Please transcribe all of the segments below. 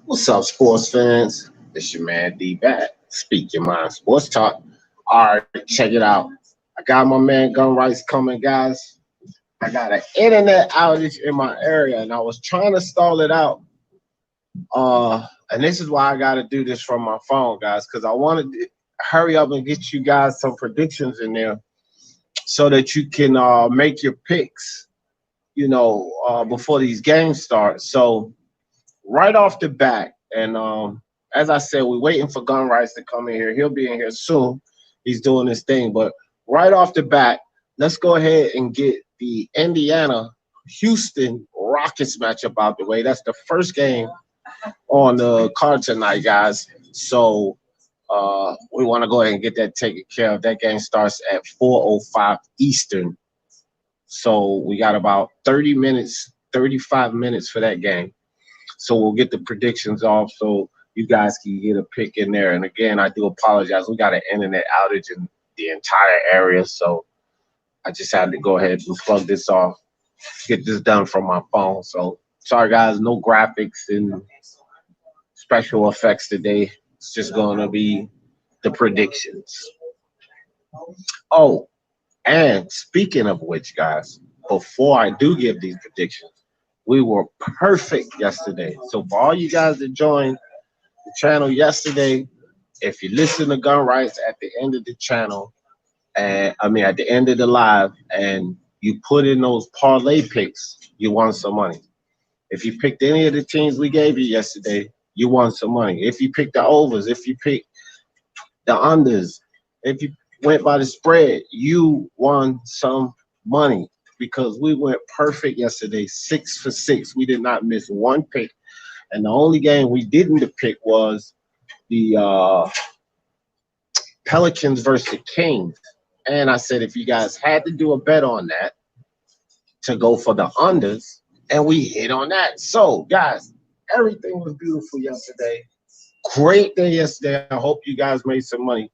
What's up, sports fans? It's your man D back. Speak Your Mind Sports Talk. All right, check it out. I got my man Gun Rights coming, guys. I got an internet outage in my area, and I was trying to stall it out. And this is why I got to do this from my phone, guys, because I wanted to hurry up and get you guys some predictions in there so that you can make your picks, before these games start. So right off the bat, and as I said, we're waiting for Gun Rights to come in here. He'll be in here soon. He's doing his thing. But right off the bat, let's go ahead and get the Indiana-Houston Rockets matchup out the way. That's the first game on the card tonight, guys. So we want to go ahead and get that taken care of. That game starts at 4:05 Eastern. So we got about 30 minutes, 35 minutes for that game. So we'll get the predictions off so you guys can get a pick in there. And again, I do apologize. We got an internet outage in the entire area. So I just had to go ahead and plug this off, get this done from my phone. So sorry, guys, no graphics and special effects today. It's just going to be the predictions. Oh, and speaking of which, guys, before I do give these predictions, we were perfect yesterday. So for all you guys that joined the channel yesterday, if you listen to Gun Rights at the end of the channel, at the end of the live, and you put in those parlay picks, you won some money. If you picked any of the teams we gave you yesterday, you won some money. If you picked the overs, if you picked the unders, if you went by the spread, you won some money because we went perfect yesterday, 6 for 6. We did not miss one pick. And the only game we didn't pick was the Pelicans versus Kings. And I said, if you guys had to do a bet on that, to go for the unders, and we hit on that. So, guys, everything was beautiful yesterday. Great day yesterday. I hope you guys made some money.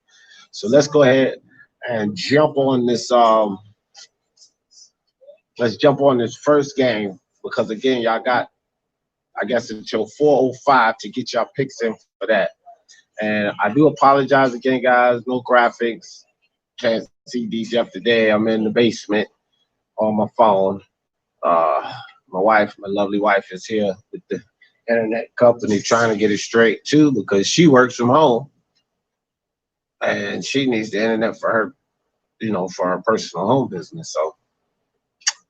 So let's go ahead and jump on this. Let's jump on this first game because, again, y'all got, I guess, until 4:05 to get y'all picks in for that. And I do apologize again, guys. No graphics. Can't see D-Jeff today. I'm in the basement on my phone. My wife, my lovely wife, is here with the internet company trying to get it straight, too, because she works from home. And she needs the internet for her, for her personal home business. So,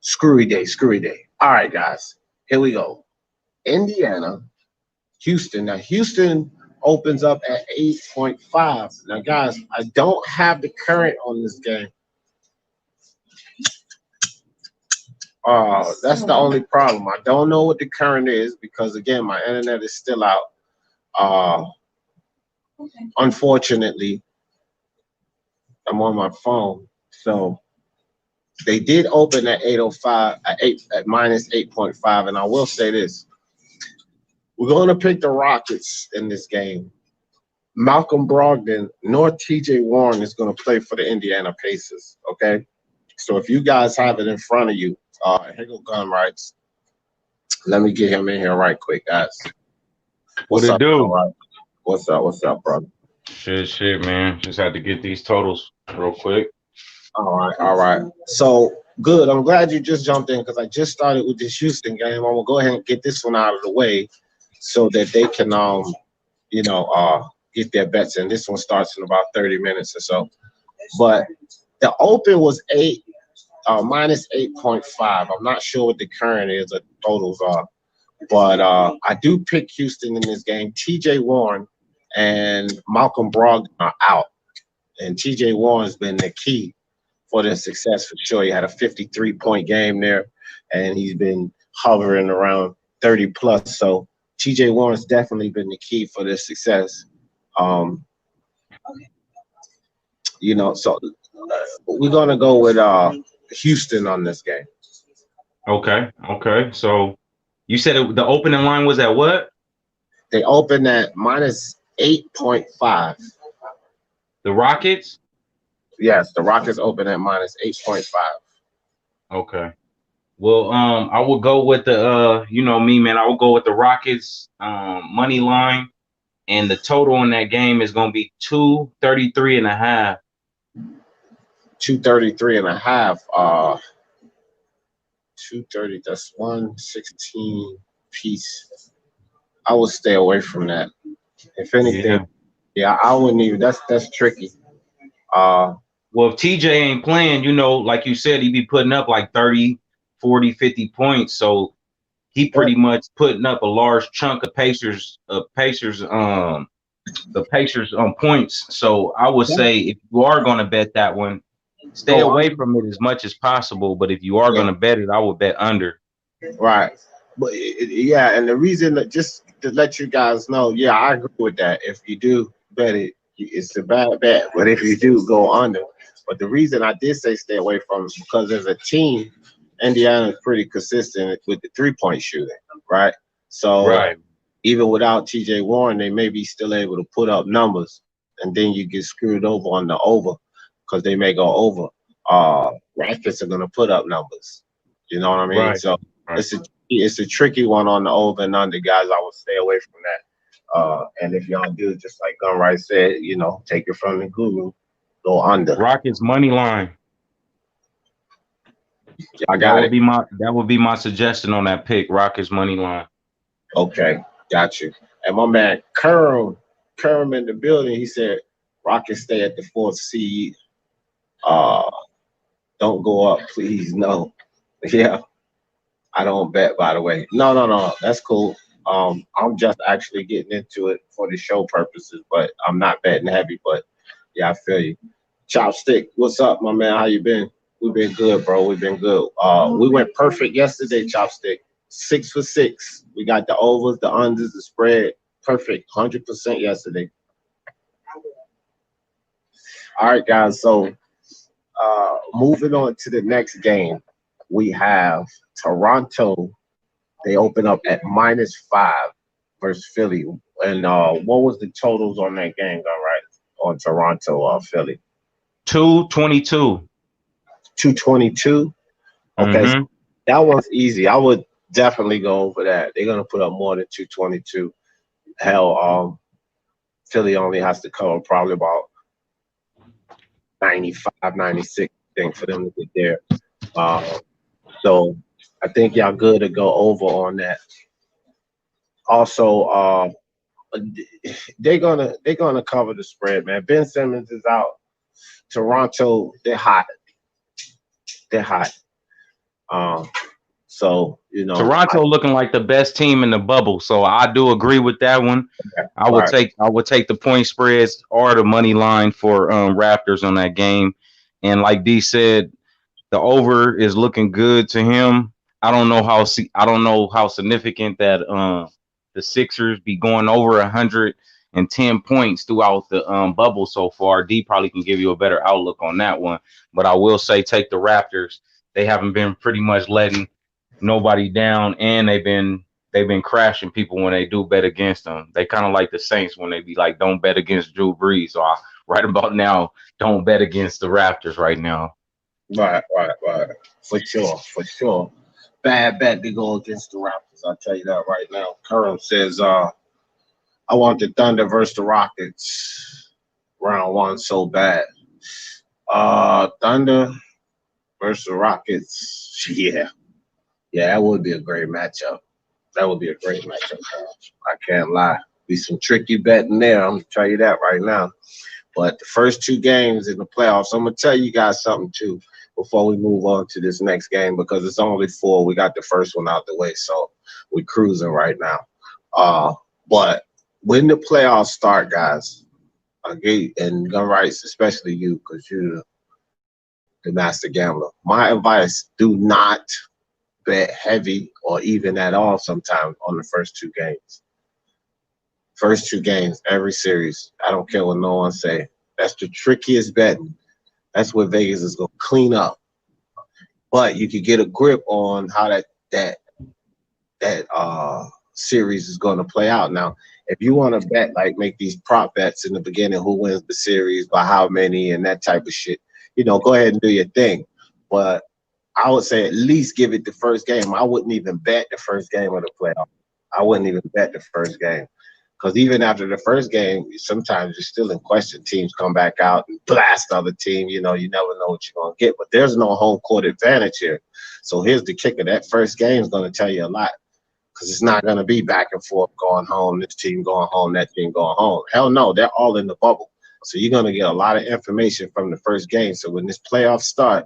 screwy day. All right, guys, here we go. Indiana, Houston. Now, Houston opens up at 8.5. Now, guys, I don't have the current on this game. That's the only problem. I don't know what the current is because, again, my internet is still out. Unfortunately, I'm on my phone. So they did open at 8:05, at minus 8.5. And I will say this. We're going to pick the Rockets in this game. Malcolm Brogdon nor TJ Warren is going to play for the Indiana Pacers, okay? So if you guys have it in front of you, here go Gun Rights. Let me get him in here right quick, guys. What it do? Right? What's up, brother? Shit, man. Just had to get these totals real quick. All right. So, good. I'm glad you just jumped in because I just started with this Houston game. I'm going to go ahead and get this one out of the way so that they can, get their bets in. This one starts in about 30 minutes or so. But the open was minus 8.5. I'm not sure what the current is or totals are. But I do pick Houston in this game. TJ Warren and Malcolm Brogdon are out. And TJ Warren's been the key for their success for sure. He had a 53-point game there, and he's been hovering around 30 plus. So TJ Warren's definitely been the key for their success. So we're gonna go with Houston on this game. Okay. So you said the opening line was at what? They opened at minus 8.5. The Rockets? Yes, the Rockets open at minus 8.5. Okay. Well, I will go with the you know me, man. I will go with the Rockets money line, and the total on that game is gonna be 233.5. 233 and a half. 230. That's 116 piece. I would stay away from that. If anything, Yeah. yeah, I wouldn't even. That's tricky. Uh, Well, if TJ ain't playing, you know, like you said, he be putting up like 30, 40, 50 points. So he but pretty much putting up a large chunk of the Pacers points. So I would say if you are gonna bet that one, stay go away on. from it as much as possible. But if you are Yeah, gonna bet it, I would bet under. right. But yeah, and the reason that just to let you guys know, yeah, I agree with that. If you do bet it, it's a bad bet. But if you do go under, but the reason I did say stay away from it because as a team, Indiana is pretty consistent with the 3-point shooting, right? So Right. even without TJ Warren, they may be still able to put up numbers, and then you get screwed over on the over because they may go over. Rockets are gonna put up numbers. You know what I mean? Right. So Right. it's a tricky one on the over and under, guys. I would stay away from that. And if y'all do, just like Gunright said, take it from the guru, go under. Rockets money line. I got it. That would be my suggestion on that pick. Rockets money line. Okay, got you. And my man Kerm in the building, he said Rockets stay at the fourth seed. Uh, don't go up, please. No. Yeah, I don't bet, by the way. No, no, no. That's cool. I'm just actually getting into it for the show purposes, but I'm not betting heavy. But yeah, I feel you. Chopstick, what's up, my man? How you been? We've been good, bro. We've been good. We went perfect yesterday, Chopstick. 6 for 6. We got the overs, the unders, the spread. Perfect. 100% yesterday. All right, guys. So moving on to the next game, we have Toronto. They open up at -5 versus Philly. And what was the totals on that game? All right, on Toronto, Philly. 222. 222. Okay, so Mm-hmm. that one's easy. I would definitely go over that. They're gonna put up more than 222. Hell, Philly only has to cover probably about 95, 96, I think, for them to get there. So I think y'all good to go over on that. Also, they're gonna cover the spread, man. Ben Simmons is out. Toronto, they're hot. They're hot. Um, so Toronto looking like the best team in the bubble, so I do agree with that one. right. I would take the point spreads or the money line for Raptors on that game. And like D said, the over is looking good to him. I don't know how significant that the Sixers be going over 110 points throughout the bubble so far. D probably can give you a better outlook on that one, but I will say take the Raptors. They haven't been pretty much letting nobody down, and they've been crashing people when they do bet against them. They kind of like the Saints when they be like, don't bet against Drew Brees. So right about now, don't bet against the Raptors right now. Right. For sure, for sure. Bad bet to go against the Raptors. I'll tell you that right now. Curran says, I want the Thunder versus the Rockets round one so bad. Thunder versus the Rockets. Yeah. Yeah, that would be a great matchup. That would be a great matchup. I can't lie. Be some tricky betting there. I'm gonna tell you that right now. But the first two games in the playoffs, I'm gonna tell you guys something too before we move on to this next game because it's only 4. We got the first one out the way, so we're cruising right now. But when the playoffs start, guys, okay, and gun rights, especially you, because you're the master gambler. My advice: do not bet heavy or even at all sometimes on the first two games. First two games, every series. I don't care what no one say. That's the trickiest betting. That's what Vegas is gonna clean up. But you could get a grip on how that series is gonna play out. Now, if you want to bet, like make these prop bets in the beginning, who wins the series by how many and that type of shit, go ahead and do your thing. But I would say at least give it the first game. I wouldn't even bet the first game of the playoff. I wouldn't even bet the first game. Because even after the first game, sometimes you're still in question. Teams come back out and blast the other team. You know, you never know what you're going to get. But there's no home court advantage here. So here's the kicker. That first game is going to tell you a lot. Because it's not going to be back and forth going home, this team going home, that team going home. Hell no, they're all in the bubble. So you're going to get a lot of information from the first game. So when this playoffs start,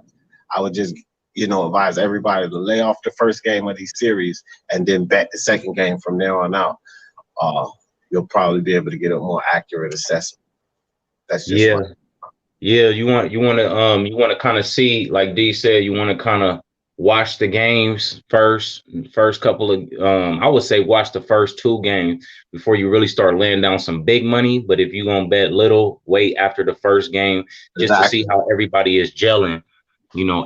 I would just, advise everybody to lay off the first game of these series and then bet the second game from there on out. You'll probably be able to get a more accurate assessment. That's just Yeah, you want to kind of see, like D said, you want to kind of watch the games first couple of I would say watch the first 2 games before you really start laying down some big money. But if you're gonna bet little, wait after the first game just to see how everybody is gelling,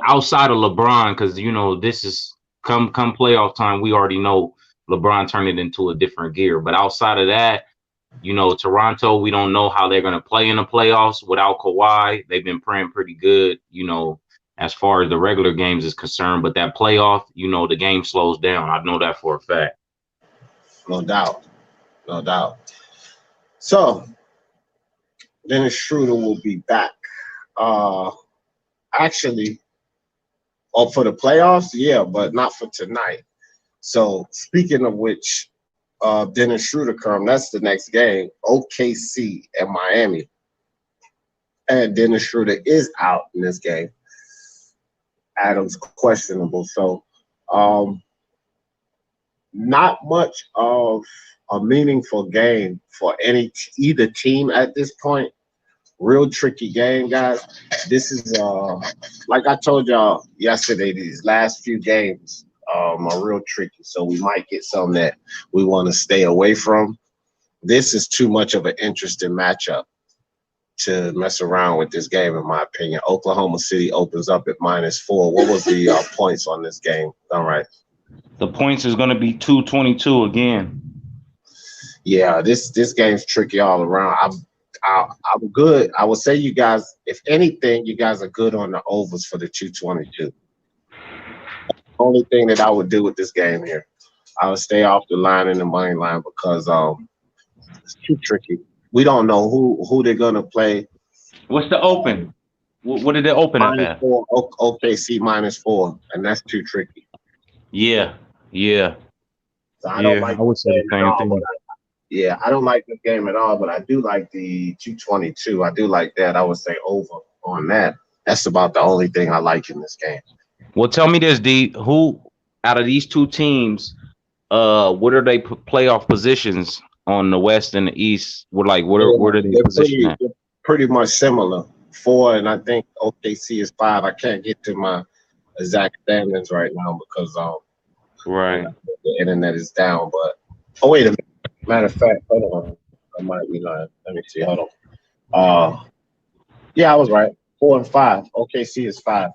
outside of LeBron, because this is come playoff time, we already know LeBron turned it into a different gear. But outside of that, Toronto, we don't know how they're going to play in the playoffs without Kawhi. They've been playing pretty good, as far as the regular games is concerned. But that playoff, the game slows down. I know that for a fact. No doubt. No doubt. So, Dennis Schroeder will be back. Actually, for the playoffs, yeah, but not for tonight. So, speaking of which, Dennis Schroeder come. That's the next game. OKC and Miami. And Dennis Schroeder is out in this game. Adams questionable. So not much of a meaningful game for either team at this point. Real tricky game, guys. This is like I told y'all yesterday, these last few games are real tricky. So we might get some that we want to stay away from. This is too much of an interesting matchup to mess around with this game, in my opinion. Oklahoma City opens up at -4. What was the points on this game? All right. The points is going to be 222 again. Yeah, this game's tricky all around. I'm good. I would say you guys, if anything, you guys are good on the overs for the 222. Only thing that I would do with this game here, I would stay off the line and the money line because it's too tricky. We don't know who they're gonna play. What's the open? What did it open up at? -4, OKC -4, and that's too tricky. Yeah. So I don't like I would say the same thing. I don't like this game at all, but I do like the 222. I do like that. I would say over on that. That's about the only thing I like in this game. Well, tell me this, D. Who out of these two teams, what are they playoff positions on the West and the East? What are they positioned at? Pretty much similar. 4, and I think OKC is 5. I can't get to my exact standings right now because right, the internet is down. But wait a minute. Matter of fact, hold on. I might be lying. Let me see. Hold on. Yeah, I was right. 4 and 5. OKC is 5.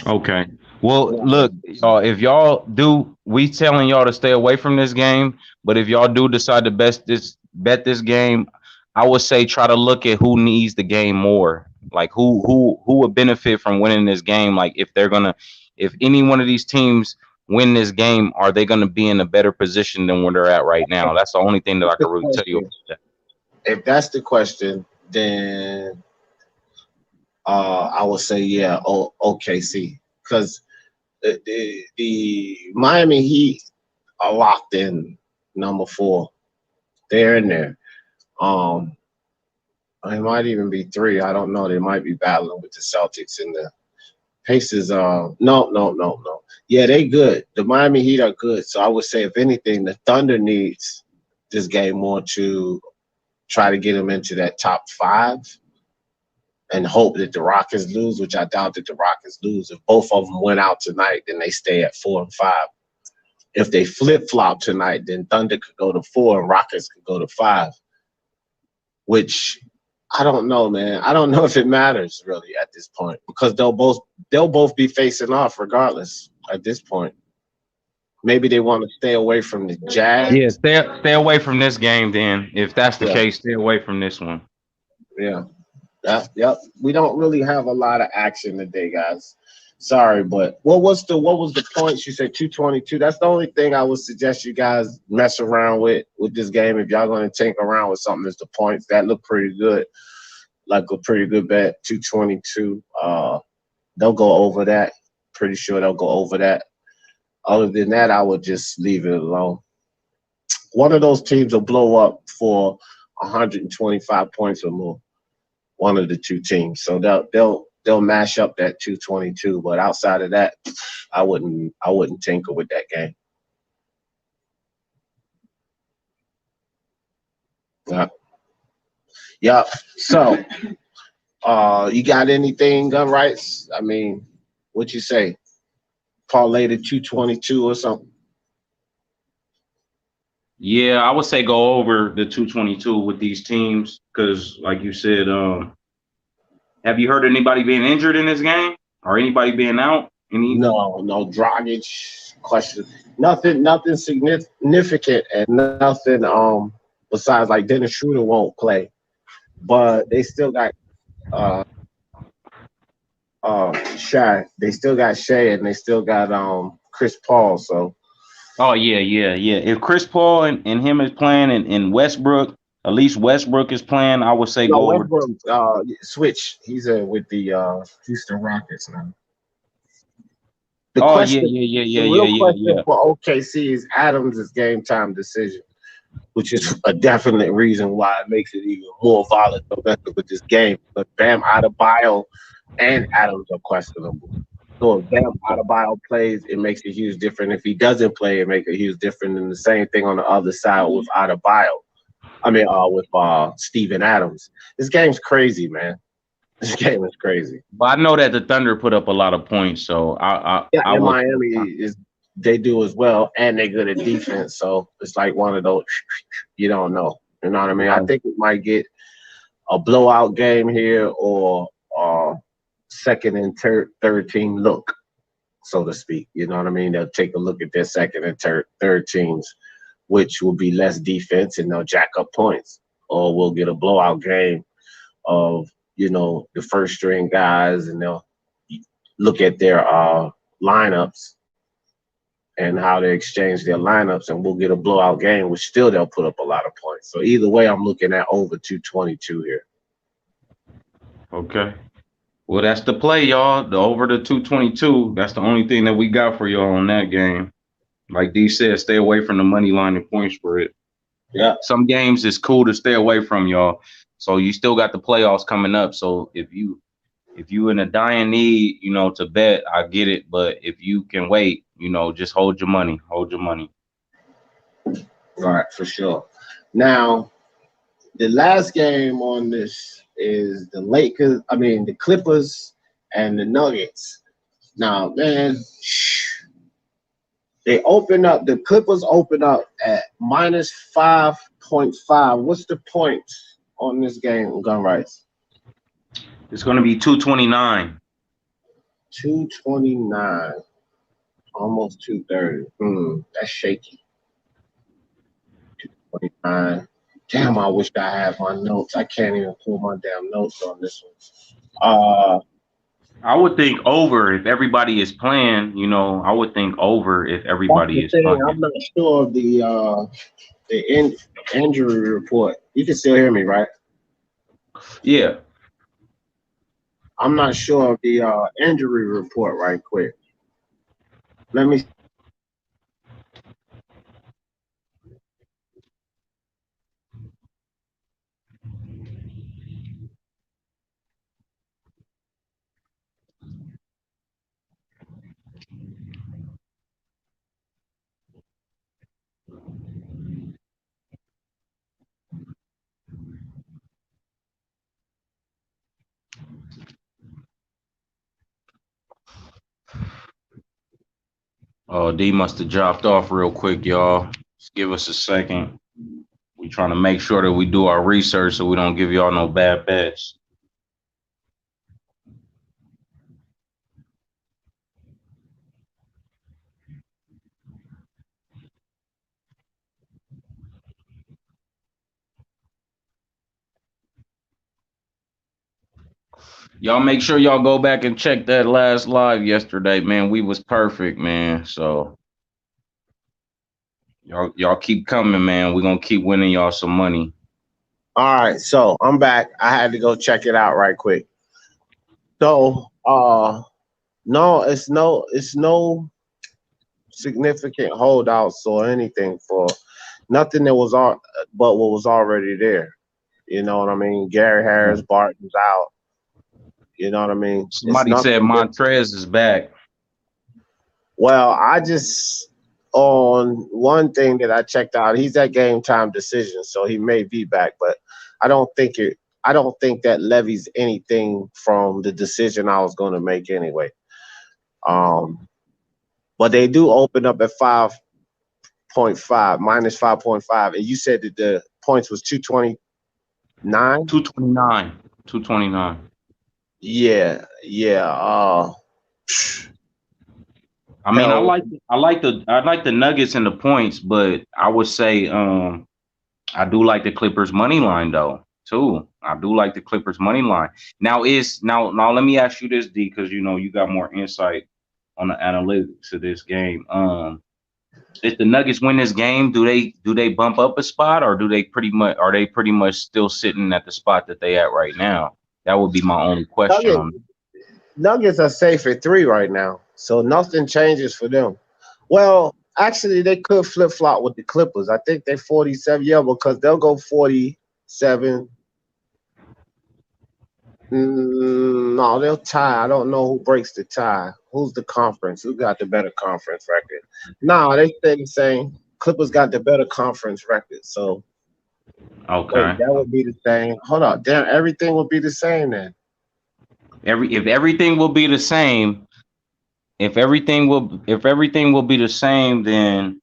Okay. Well, look, if y'all do, we telling y'all to stay away from this game. But if y'all do decide to bet this game, I would say try to look at who needs the game more. Like who would benefit from winning this game. Like if any one of these teams win this game, are they going to be in a better position than where they're at right now? That's the only thing that I can really tell you about that. If that's the question, then I would say OKC, because the Miami Heat are locked in number 4. They're in there. It might even be 3. I don't know. They might be battling with the Celtics and the Pacers. No. Yeah, they good. The Miami Heat are good. So I would say, if anything, the Thunder needs this game more to try to get them into that top 5 and hope that the Rockets lose, which I doubt that the Rockets lose. If both of them went out tonight, then they stay at 4 and 5. If they flip-flop tonight, then Thunder could go to 4 and Rockets could go to 5, which I don't know, man. I don't know if it matters really at this point, because they'll both be facing off regardless at this point. Maybe they want to stay away from the Jazz. Yeah, stay away from this game then. If that's the case, stay away from this one. Yeah. Yep. We don't really have a lot of action today, guys. Sorry, but what was the points? You said 222. That's the only thing I would suggest you guys mess around with this game. If y'all gonna tinker around with something, is the points. That look pretty good, like a pretty good bet. 222. They'll go over that. Pretty sure they'll go over that. Other than that, I would just leave it alone. One of those teams will blow up for 125 points or more. One of the two teams, so they'll mash up that 222. But outside of that, I wouldn't tinker with that game. Yeah, yeah. So, you got anything gun rights? I mean, what you say? Parlay to 222 or something? Yeah, I would say go over the 222 with these teams because, like you said, have you heard anybody being injured in this game or anybody being out? Any? No, no Dragic question. Nothing significant, and nothing besides like Dennis Schroeder won't play, but they still got uh Shy. They still got Shay, and they still got Chris Paul. So Oh yeah, yeah, yeah. If Chris Paul and him is playing and Westbrook, at least Westbrook is playing, I would say no, go over. Westbrook switch. He's with the Houston Rockets now. The Oh yeah, question, yeah, yeah, the yeah, yeah, real yeah, question yeah. for OKC is Adams' game time decision, which is a definite reason why it makes it even more volatile with this game. But Bam Adebayo and Adams are questionable. So if Bam Adebayo plays, it makes a huge difference. If he doesn't play, it makes a huge difference. And the same thing on the other side with Adebayo. I mean, with Steven Adams. This game's crazy, man. This game is crazy. But I know that the Thunder put up a lot of points, so Yeah, I and would. Miami is they do as well, and they're good at defense. So it's like one of those you don't know. You know what I mean? I Right. think it might get a blowout game here or second and third team look, so to speak. You know what I mean? They'll take a look at their second and third teams, which will be less defense, and they'll jack up points. Or we'll get a blowout game of the first string guys, and they'll look at their lineups and how they exchange their lineups, and we'll get a blowout game, which still they'll put up a lot of points. So either way, I'm looking at over 222 here. Okay. Well, that's the play, y'all. The over the 222. That's the only thing that we got for y'all on that game. Like D said, stay away from the money line and point spread. Yeah. Some games it's cool to stay away from, y'all. So you still got the playoffs coming up. So if you in a dying need, to bet, I get it. But if you can wait, just hold your money. Hold your money. All right, for sure. Now, the last game on this is the Clippers and the Nuggets. Now, man, the Clippers open up at minus 5.5. What's the point on this game, Gun Rights? It's gonna be 229. 229, almost 230. That's shaky. 29. Damn, I wish I had my notes. I can't even pull my damn notes on this one. I would think over if everybody is playing, I would think over if That's the everybody is thing. I'm playing. not sure of the injury report. You can still hear me, right? Yeah. I'm not sure of the injury report right quick. Let me. Oh, D must have dropped off real quick, y'all. Just give us a second. We trying to make sure that we do our research so we don't give y'all no bad bets. Y'all make sure y'all go back and check that last live yesterday, man. We was perfect, man. So y'all keep coming, man. We're gonna keep winning y'all some money. All right, so I'm back. I had to go check it out right quick. So, no, it's no significant holdouts or anything for nothing that was all but what was already there. You know what I mean? Gary Harris, Barton's out. You know what I mean? It's Somebody said nothing that, Montrez is back. well, I just on one thing that I checked out, he's at game time decision, so he may be back, but I don't think it I don't think that levies anything from the decision I was gonna make anyway. Um, but they do open up at 5.5, minus 5.5. And you said that the points was 229? 229. 229. Yeah, yeah. I mean, Hell, I like the Nuggets and the points, but I would say I do like the Clippers money line though too. I do like the Clippers money line. Now let me ask you this, D, because you know you got more insight on the analytics of this game. If the Nuggets win this game, do they bump up a spot, or do they pretty much still sitting at the spot that they at right now? That would be my only question Nuggets, on. Nuggets are safe at 3 right now, so nothing changes for them. Well, actually, they could flip flop with the Clippers. I think they're 47. Yeah, because they'll go 47. No, they'll tie. I don't know who breaks the tie. Who's the conference? Who got the better conference record? No, they stay the same. Clippers got the better conference record. So wait, Okay. that would be the same. Hold on, damn, everything would be the same then. If everything will be the same, if everything will be the same, then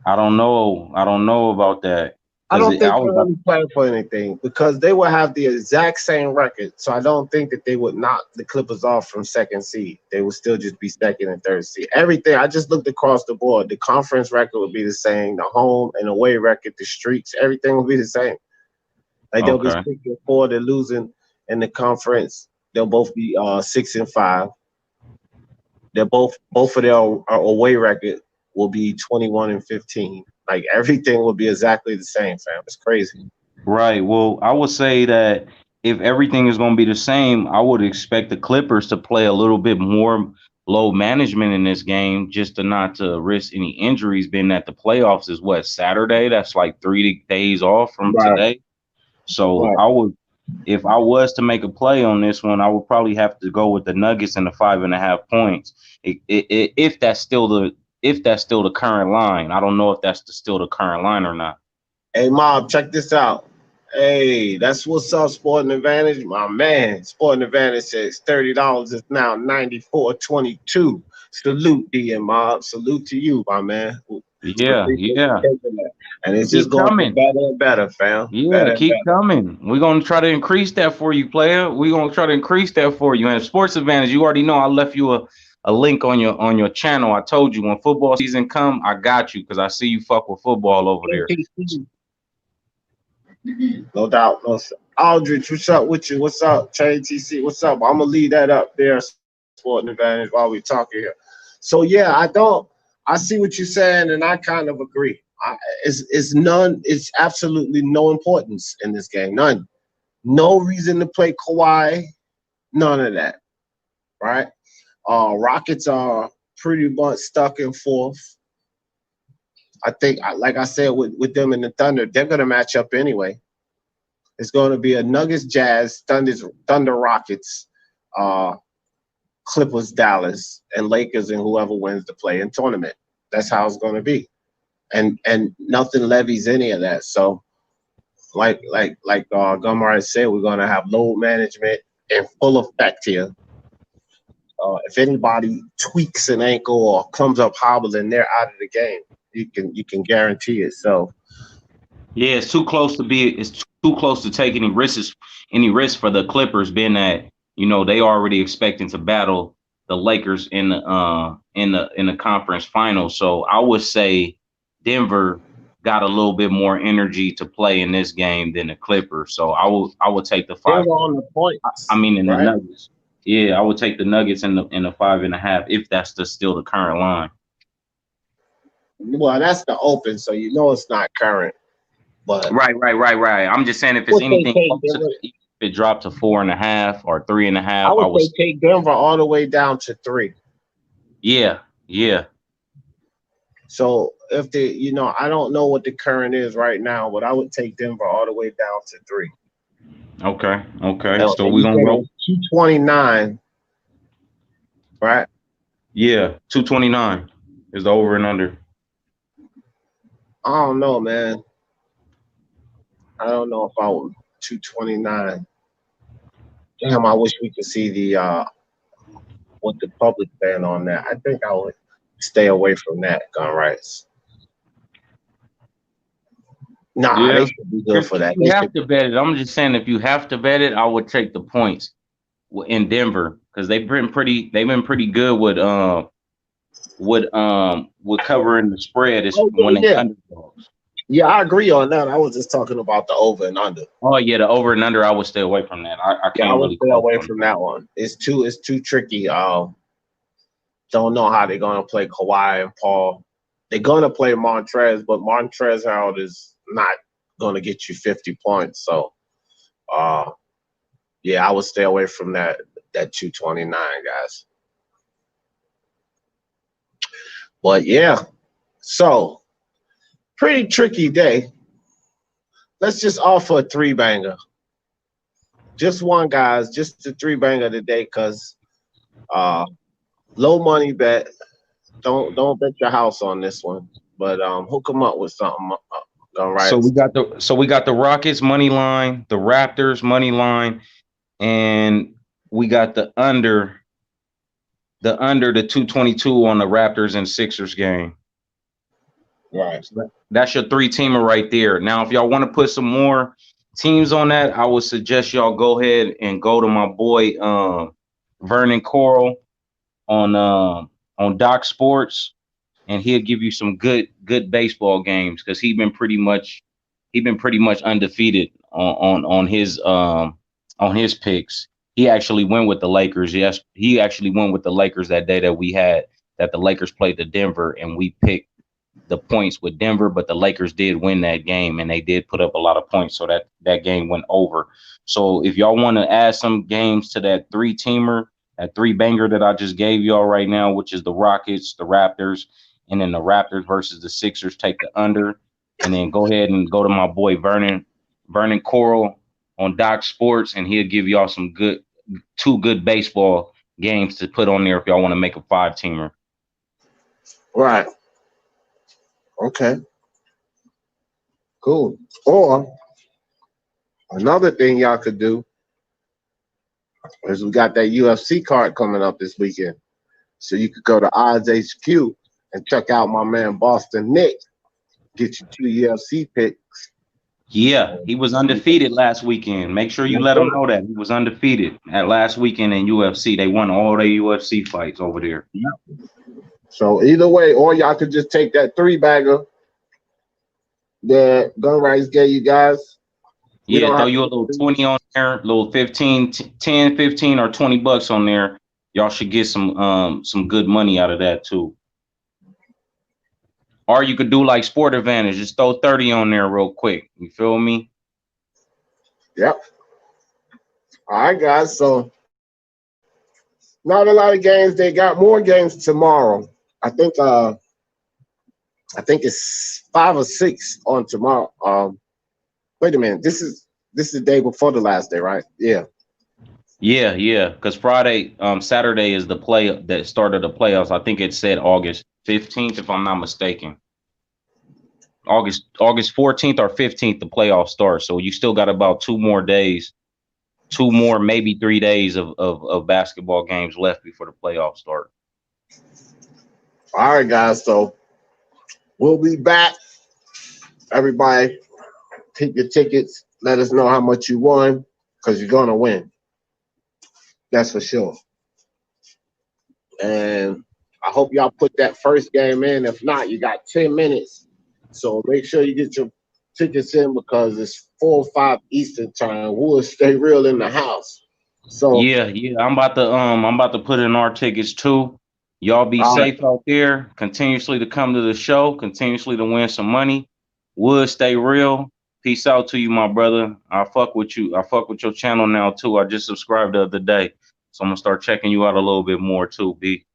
I don't know. I don't know about that I because don't think I they're was really playing for anything because they would have the exact same record. So I don't think that they would knock the Clippers off from second seed. They would still just be second and third seed. Everything I just looked across the board. The conference record would be the same. The home and away record, the streaks, everything will be the same. Like they'll be okay. 6-4. They're losing in the conference. They'll both be 6-5. They're both of their away record will be 21-15. Like everything will be exactly the same, fam. It's crazy. Right. Well, I would say that if everything is going to be the same, I would expect the Clippers to play a little bit more low management in this game, just to not to risk any injuries. Being that the playoffs is what, Saturday? That's like 3 days off from Right, today. So right. I would, if I was to make a play on this one, I would probably have to go with the Nuggets and the 5.5 points. If that's still the current line, I don't know if that's still the current line or not. Hey, Mob, check this out. Hey, that's what's up, Sporting Advantage. My man, Sporting Advantage says $30 is now 94.22. Salute, D and Mob. Salute to you, my man. Yeah, Appreciate you yeah. taking that. And it's just Keep going to get coming. better and better, fam. Yeah, Better and keep better. coming. We're gonna try to increase that for you, player. We're gonna try to increase that for you. And Sports Advantage, you already know I left you a link on your channel. I told you when football season come, I got you because I see you fuck with football over there. No doubt. No, Aldrich, what's up with you? What's up? Trey TC, what's up? I'm gonna leave that up there, Sporting Advantage, while we talking here. So yeah, I see what you're saying, and I kind of agree. It's absolutely no importance in this game. None. No reason to play Kawhi. None of that. Right? Rockets are pretty much stuck in fourth. I think, like I said, with them and the Thunder, they're gonna match up anyway. It's going to be a Nuggets, Jazz, Thunder, Rockets, uh, Clippers, Dallas, and Lakers, and whoever wins the play-in tournament. That's how it's going to be, and nothing levies any of that. So, like Gumar said, we're going to have load management in full effect here. If anybody tweaks an ankle or comes up hobbling, they're out of the game. You can guarantee it. So. Yeah, it's too close to be. It's too close to take any risk for the Clippers, being that you know they already expecting to battle the Lakers in the conference final. So I would say Denver got a little bit more energy to play in this game than the Clippers. So I would take the They're 5. on the I points, mean, in the right? Nuggets. Yeah, I would take the Nuggets in the 5.5 if that's still the current line. Well, that's the open, so you know it's not current. But Right. I'm just saying if it's would they anything take closer, if it dropped to 4.5 or 3.5, I I would would. say take Denver all the way down to 3. Yeah. So if the I don't know what the current is right now, but I would take Denver all the way down to 3. Okay. So And we're you gonna said it roll. was 229, right? Yeah, 229 is the over and under. I don't know, man. I don't know if I would 229. Damn, I wish we could see the what the public saying on that. I think I would stay away from that, gun rights. Nah, Yeah. they should be good If for that. you They have should. to bet it, I'm just saying if you have to bet it, I would take the points in Denver because they've been pretty good with covering the spread is Oh when they yeah, underdogs. yeah. I agree on that. I was just talking about the over and under. Oh yeah, the over and under, I would stay away from that. I Yeah, I can't would really stay call away on from that one. It's too tricky. Don't know how they're gonna play Kawhi and Paul. They're gonna play Montrez, but Montrez out is not gonna get you 50 points. So uh yeah, I would stay away from that 229, guys. But yeah, so pretty tricky day. Let's just offer a 3-banger. Just one, guys, just a 3-banger today, because uh low money bet. Don't bet your house on this one. But hook them up with something. All right. So we got the Rockets money line, the Raptors money line, and we got the 222 on the Raptors and Sixers game. Right. So that's your 3-teamer right there. Now, if y'all want to put some more teams on that, I would suggest y'all go ahead and go to my boy Vernon Coral on Doc Sports, and he'll give you some good baseball games because he been pretty much undefeated on his picks. He actually went with the Lakers. Yes, he actually went with the Lakers that day that the Lakers played the Denver, and we picked the points with Denver, but the Lakers did win that game and they did put up a lot of points, so that game went over. So if y'all want to add some games to that 3-teamer, that 3-banger that I just gave y'all right now, which is the Rockets, the Raptors, and then the Raptors versus the Sixers, take the under, and then go ahead and go to my boy Vernon Coral on Doc Sports, and he'll give y'all some two good baseball games to put on there if y'all want to make a 5-teamer. Right. Okay. Cool. Or another thing y'all could do is we got that UFC card coming up this weekend. So you could go to Odds HQ and check out my man Boston Nick. Get you 2 UFC picks. Yeah, he was undefeated last weekend. Make sure you let him know that he was undefeated at last weekend in UFC. They won all their UFC fights over there. Yep. So either way, or y'all could just take that 3-bagger that Gun Rights gave you guys. Yeah, throw you a little 20 on there, a little 15, 10, 15 or $20 on there. Y'all should get some good money out of that too. Or you could do like Sport Advantage, just throw 30 on there real quick. You feel me? Yep. All right, guys. So not a lot of games. They got more games tomorrow. I think it's 5 or 6 on tomorrow. Wait a minute. This is the day before the last day, right? Yeah. Yeah. Because Saturday is the play that started the playoffs. I think it said August 15th, if I'm not mistaken. August 14th or 15th, the playoffs start. So you still got about 2 more days, maybe 3 days of basketball games left before the playoffs start. All right, guys. So we'll be back. Everybody, pick your tickets. Let us know how much you won, because you're gonna win. That's for sure. And I hope y'all put that first game in. If not, you got 10 minutes So make sure you get your tickets in because it's 4 or 5 Eastern time. We'll stay real in the house. So Yeah. I'm about to put in our tickets too. Y'all be all right, safe out there. Continuously to come to the show. Continuously to win some money. Would stay real. Peace out to you, my brother. I fuck with you. I fuck with your channel now too. I just subscribed the other day, so I'm gonna start checking you out a little bit more too. B.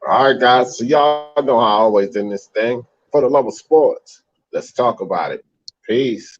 all right, guys. So y'all know how I always in this thing. For the love of sports, let's talk about it. Peace.